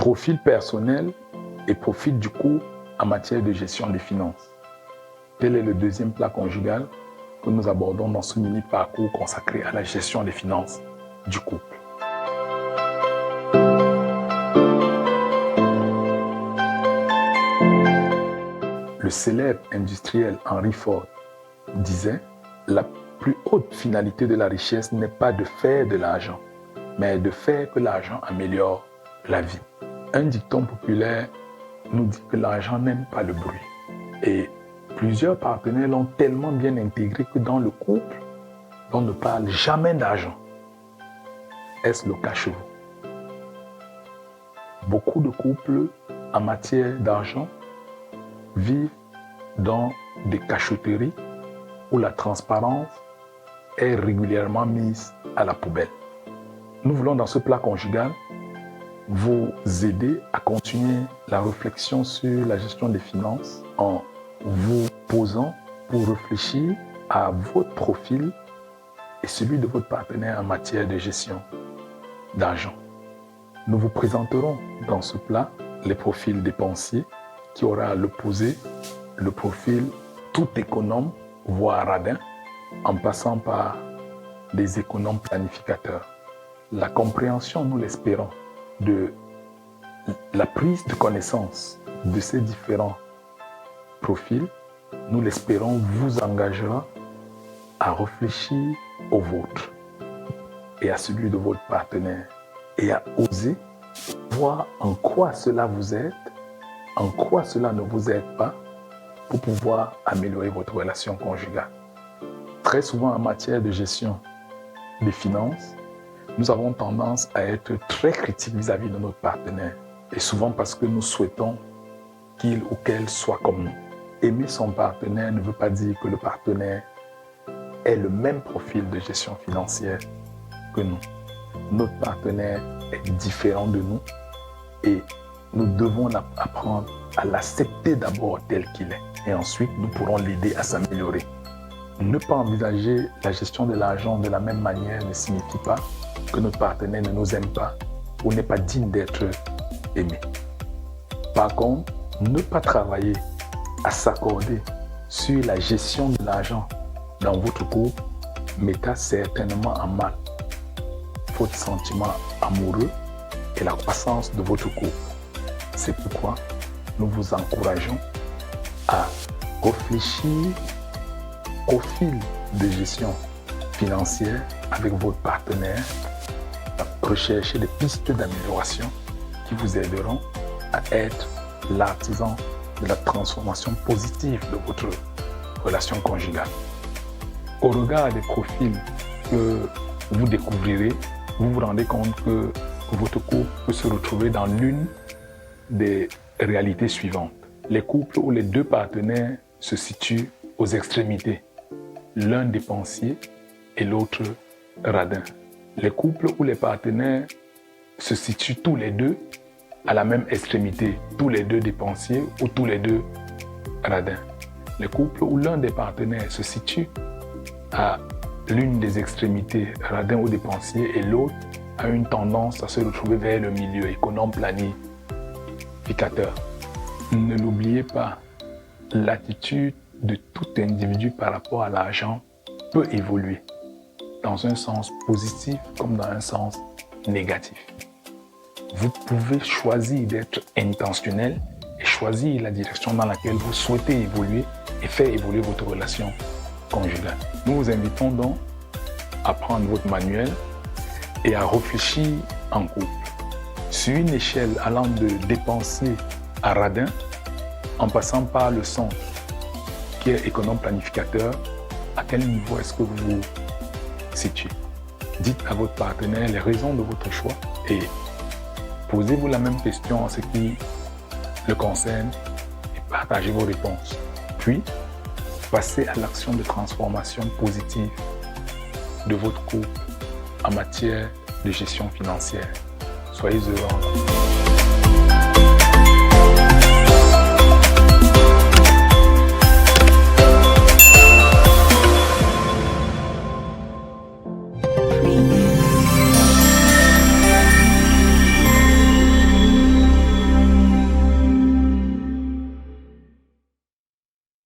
profil personnel et profil du couple en matière de gestion des finances. Tel est le deuxième plat conjugal que nous abordons dans ce mini-parcours consacré à la gestion des finances du couple. Le célèbre industriel Henry Ford disait « La plus haute finalité de la richesse n'est pas de faire de l'argent, mais de faire que l'argent améliore la vie. » Un dicton populaire nous dit que l'argent n'aime pas le bruit. Et plusieurs partenaires l'ont tellement bien intégré que dans le couple, on ne parle jamais d'argent. Est-ce le cas chez vous? Beaucoup de couples en matière d'argent vivent dans des cachotteries où la transparence est régulièrement mise à la poubelle. Nous voulons dans ce plat conjugal vous aider à continuer la réflexion sur la gestion des finances en vous posant pour réfléchir à votre profil et celui de votre partenaire en matière de gestion d'argent. Nous vous présenterons dans ce plat les profils dépensiers qui aura à l'opposé le profil tout économe, voire radin, en passant par des économes planificateurs. La compréhension, nous l'espérons, de la prise de connaissance de ces différents profils, nous l'espérons, vous engagera à réfléchir au vôtre et à celui de votre partenaire et à oser voir en quoi cela vous aide, en quoi cela ne vous aide pas pour pouvoir améliorer votre relation conjugale. Très souvent en matière de gestion des finances, nous avons tendance à être très critiques vis-à-vis de notre partenaire. Et souvent parce que nous souhaitons qu'il ou qu'elle soit comme nous. Aimer son partenaire ne veut pas dire que le partenaire ait le même profil de gestion financière que nous. Notre partenaire est différent de nous et nous devons apprendre à l'accepter d'abord tel qu'il est. Et ensuite, nous pourrons l'aider à s'améliorer. Ne pas envisager la gestion de l'argent de la même manière ne signifie pas que notre partenaire ne nous aime pas ou n'est pas digne d'être aimé. Par contre, ne pas travailler à s'accorder sur la gestion de l'argent dans votre couple mettra certainement en mal votre sentiment amoureux et la croissance de votre couple. C'est pourquoi nous vous encourageons à réfléchir au profil de gestion financière avec votre partenaire, à rechercher des pistes d'amélioration qui vous aideront à être l'artisan de la transformation positive de votre relation conjugale. Au regard des profils que vous découvrirez, vous vous rendez compte que votre couple peut se retrouver dans l'une des réalités suivantes. Les couples où les deux partenaires se situent aux extrémités, l'un dépensier et l'autre radin. Les couples où les partenaires se situent tous les deux à la même extrémité, tous les deux dépensiers ou tous les deux radins. Les couples où l'un des partenaires se situe à l'une des extrémités, radin ou dépensier, et l'autre a une tendance à se retrouver vers le milieu, économe planificateur. Ne l'oubliez pas, l'attitude de tout individu par rapport à l'argent peut évoluer dans un sens positif comme dans un sens négatif. Vous pouvez choisir d'être intentionnel et choisir la direction dans laquelle vous souhaitez évoluer et faire évoluer votre relation conjugale. Nous vous invitons donc à prendre votre manuel et à réfléchir en couple. Sur une échelle allant de dépensier à radin, en passant par le centre qui est économe planificateur, à quel niveau est-ce que vous vous situez? Dites à votre partenaire les raisons de votre choix et posez-vous la même question en ce qui le concerne et partagez vos réponses. Puis, passez à l'action de transformation positive de votre couple en matière de gestion financière. Soyez heureux.